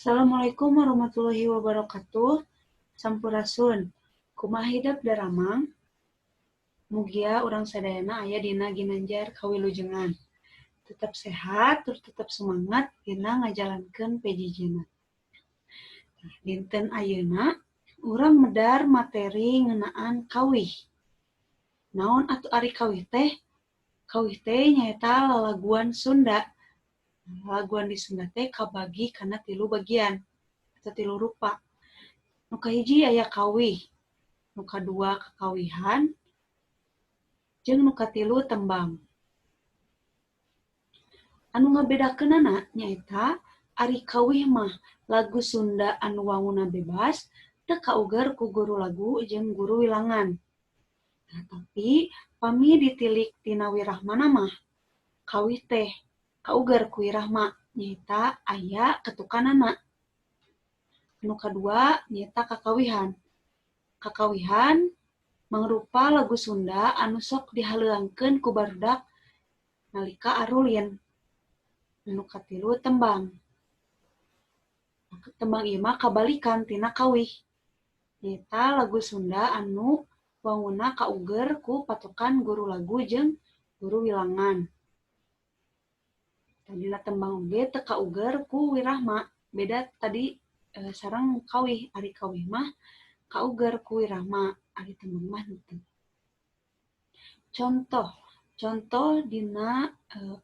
Assalamualaikum warahmatullahi wabarakatuh. Sampurasun. Kumaha hidap daramang? Mugia urang sadayana aya dina ginanjar kawilujengan. Tetap sehat, terus tetap semangat dina ngajalankeun PJJ-na. Dinten ayeuna urang medar materi ngeunaan kawih. Naon atuh ari kawih teh? Kawih teh nyaeta lalaguan Sunda. Lalaguan di Sunda teh kabagi kana 3 bagian atau 3 rupa. Nu kahiji aya kawih, nu kadua kakawihan, jeung nu katilu tembang. Anu ngabedakeunana nyaeta ari kawih mah lagu Sunda anu wanguna bebas teu kauger ku guru lagu jeung guru wilangan. Tapi pami ditilik tina wirahmana mah kawih teh kauger ku wirahma nyaeta aya ketukanana. Anu kadua nyaeta kakawihan. Kakawihan mangrupa lagu Sunda anu sok dihaleuangkeun ku barudak nalika arulin. Anu katilu tembang. Tembang ieu mah kabalikan tina kawih. Nyaeta lagu Sunda anu wanguna kauger ku patokan guru lagu jeung guru wilangan. Tadina tembang oge teu kauger ku wirahma. Beda tadi sareng kawih. Ari kawih mah kauger ku wirahma, ari tembang mah henteu. Contoh dina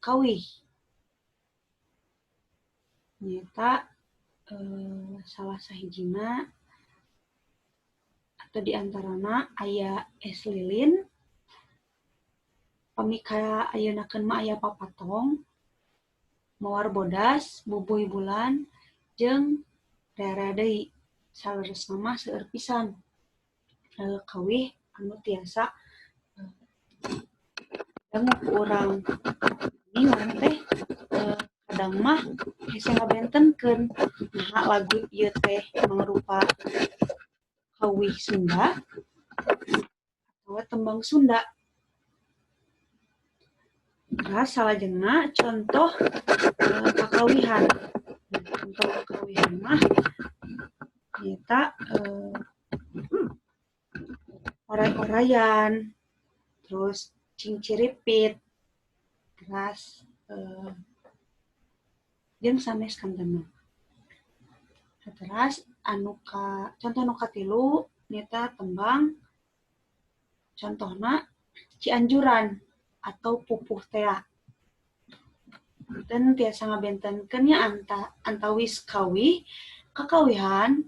kawih. Nyata salah sahijina atau diantarana aya es lilin, pamika ayeunakeun mah aya papatong, mawar bodas, bubuy bulan, jeung rea-rea deui. Saleresna mah seueur pisan kawih anu tiasa dangu ku urang. Ini urang teh kadang mah hese ngabentenkeun naha lagu ieu teh mangrupa kawih Sunda atawa tembang Sunda. Terus salajengna contoh kakawihan. Contoh kakawihan mah nyaeta oray-orayan, terus cingciripit, terus jeung sanes kantena. Terus contoh nu katilu nyaeta tembang. Contohna Cianjuran atau Pupuh Tea. Dan tiasa ngabentenkeun nya antawis kawih, kakawihan,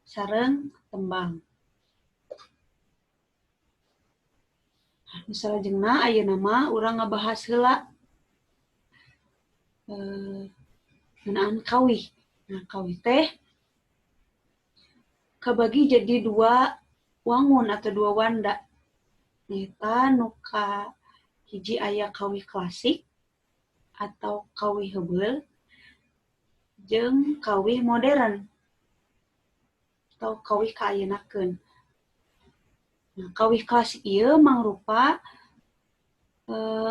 sareng tembang. Nu salajengna ayeuna mah urang ngabahas heula ngeunaan kawih. Nah, kawih teh kabagi jadi 2 wangun atau 2 wanda. Nyaeta nu kahiji aya kawih klasik atau kawih heubeul jeung kawih modern atau kawih kaayeunakeun. Nah, kawih klasik ieu mangrupa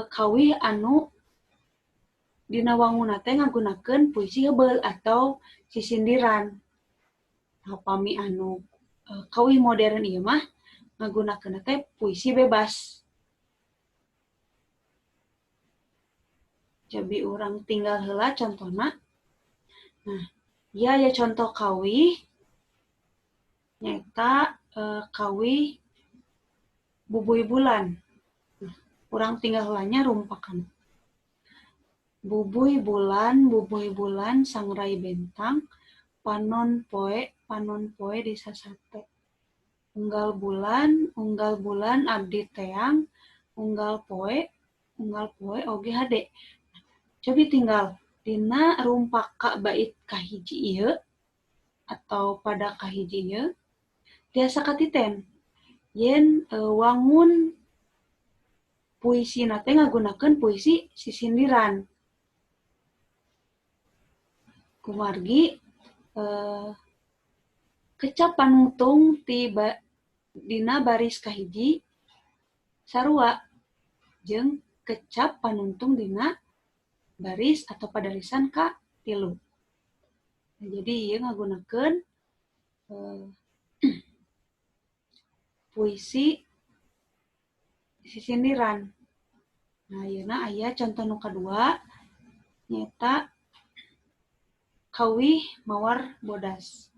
kawih anu dina wanguna teh ngagunakeun puisi heubeul atau sisindiran. Nah, pami anu kawih modern ieu mah ngagunakeunna teh puisi bebas. Jadi urang tinggal heula contohna. Nah, ieu aya contoh kawih nyaeta kawih Bubuy Bulan. Nah, urang tinggal heulanya rumpakan. Bubuy bulan sangrai bentang, panon poe di sasate. Unggal bulan abdi teang, unggal poe oge hade. Cobi tinggal dina rumpaka bait kahiji ieu atau pada kahiji ieu tiasa katiten yen wangun puisina teh ngagunakeun puisi sisindiran. Kumargi kecap panungtung dina baris kahiji sarua jeung kecap panungtung dina baris atau padalisan ka 3. Jadi ieu ngagunakeun puisi sisindiran. Nah, ayeuna aya contoh nu kadua nyaeta Kawih Mawar Bodas.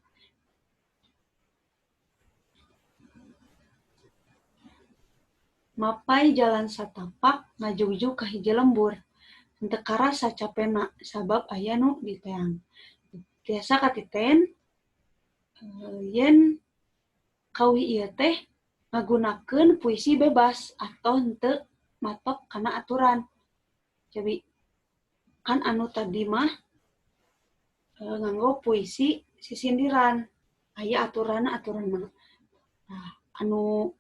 Mapai jalan satapak ngajugjug ka hiji lembur. Henteu karasa capena sabab aya nu diteang. Tiasa katiten yen kawih ieu teh ngagunakeun puisi bebas atau henteu matok kana aturan. Jadi kan anu tadi mah nganggo puisi sisindiran. Aya aturan mah. Nah, anu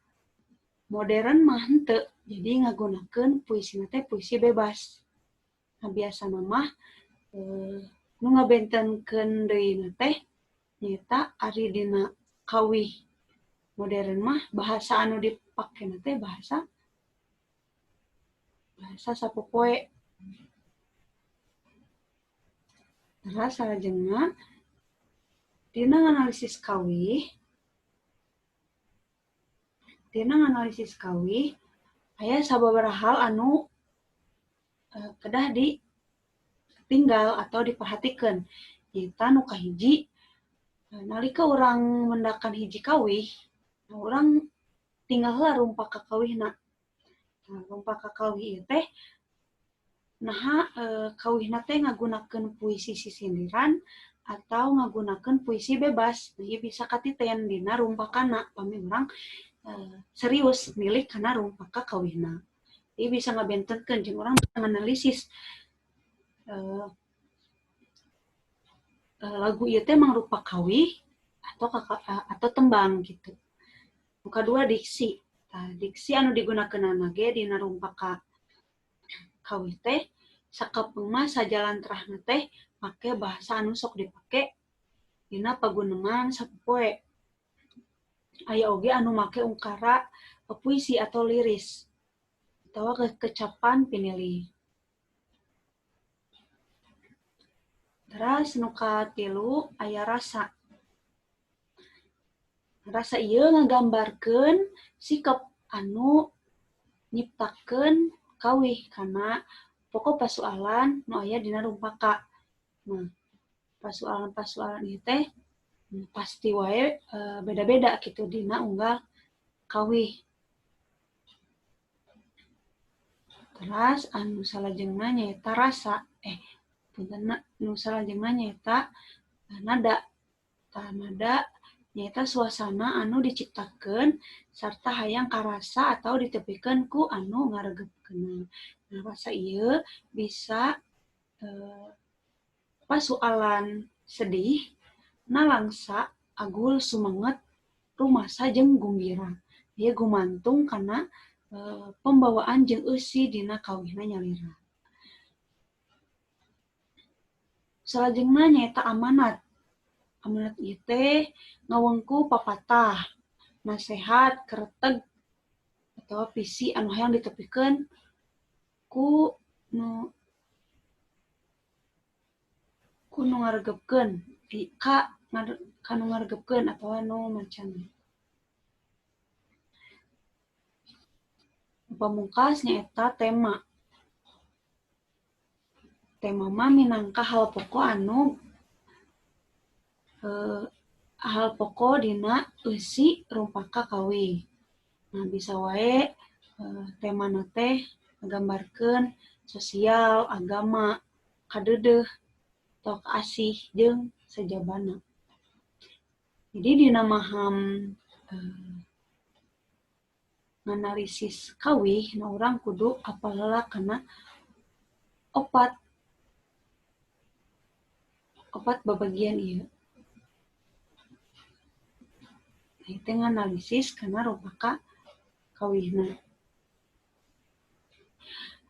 modern mah henteu. Jadi ngagunakeun puisina teh puisi bebas. Nah, biasana mah nu ngabentenkeun deui teh nyaeta ari dina kawih modern mah bahasa anu dipake teh bahasa sapopoe. Terus salajengna dina nganalisis kawih aya sababaraha hal anu kedah ditinggal atau diperhatikeun. Nyaeta nu kahiji nalika urang mendakan hiji kawih, urang tinggal heula rumpak ka kawihna. Nah, rumpak ka kawih ieu teh naha kawihna teh ngagunakeun puisi sisindiran atau ngagunakeun puisi bebas. Ieu bisa katiten dina rumpakanna pami urang serius milih kana rumpak ka kawihna. Ieu bisa ngabentenkeun jeung urang menganalisis lagu ieu teh mangrupa kawih atau tembang gitu. Nu kadua diksi. Nah, diksi anu digunakeunana ge dina rumpak ka kawih teh sakapeung mah sajalan terahna teh make bahasa anu sok dipake dina paguneman sapopoe. Aya oge anu make ungkara puisi atau liris atawa kecapan pinili. Terus nu katilu aya rasa. Rasa ieu ngagambarkeun sikap anu nyiptakeun kawih kana pokok pasoalan nu aya dina rumpaka. Nah, pasoalan ieu teh pasti wae beda-beda gitu dina unggal kawih. Terus anu salajengna nyaeta rasa. Nu salajengna nyaeta nada. Tah nada nyaeta suasana anu diciptakeun sarta hayang karasa atau ditepikeun ku anu ngaregepkeunna. Nah, rasa ieu bisa pasoalan sedih, nalangsa, agul, sumanget, rumasa jeung gumbira. Ieu gumantung kana pembawaan jeung eusi dina kawihna nyalira. Salajengna nyaeta amanat. Amanat ieu teh ngawengku papatah, nasehat, kareteg atawa pisi anu hayang ditepikeun ku nu ngaregepkeun ka nu ngaregepkeun atawa nu mancanna. Pamungkas nyaeta tema. Tema mah minangka hal pokok dina eusi rumpaka kawih. Nah, bisa wae temana teh ngagambarkeun sosial, agama, kadeudeuh, atau kaasih jeung sajabana. Jadi dina maham nganalisis kawih, nah urang kudu apal heula kana opat babagian ieu. Nah, itu nganalisis kana rumpaka kawihna.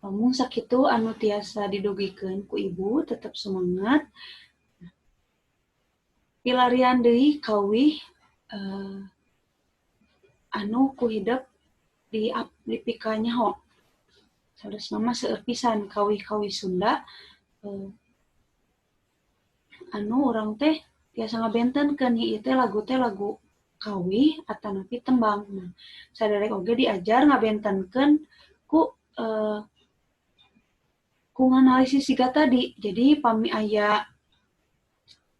Lamun sakitu anu tiasa didugikeun ku ibu tetep semangat. Pilarian deui kawih anu ku hidep dipika nyaho. Saresna mah seueur pisan kawih-kawih Sunda anu urang teh tiasa ngabentenkeun ieu teh lagu kawih atanapi tembang. Nah, saderek oge diajar ngabentenkeun ku ku nganalisis siga tadi. Jadi pami aya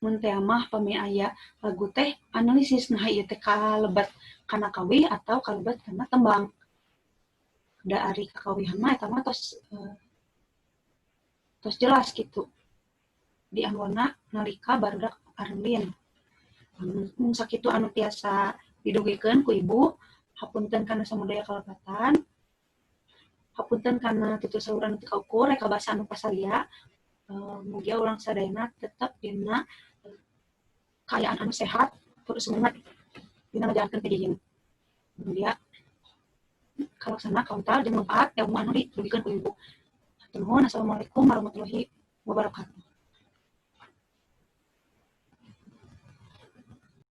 mun teh mah pami aya lagu teh analisis nah ieu teh kalebat kana kawih atau kalebat kana tembang. Da ari kakawihan mah eta mah tos jelas gitu. Di anggona nalika barudak arelin. Mun sakitu anu tiasa didugikeun ku ibu, hapunten kana samudaya kalepatan, hapunten kana tutur-sauran teu kaukur rek basa anu pasaria. Mugia urang sadayana tetep dina kaayaan anu sehat, terus semangat dina ngajalankeun PJJ. Mugia kalaksana kauntar jeung manfaat ilmu anu ditugikeun ku ibu. Hatur nuhun. Assalamualaikum warahmatullahi wabarakatuh.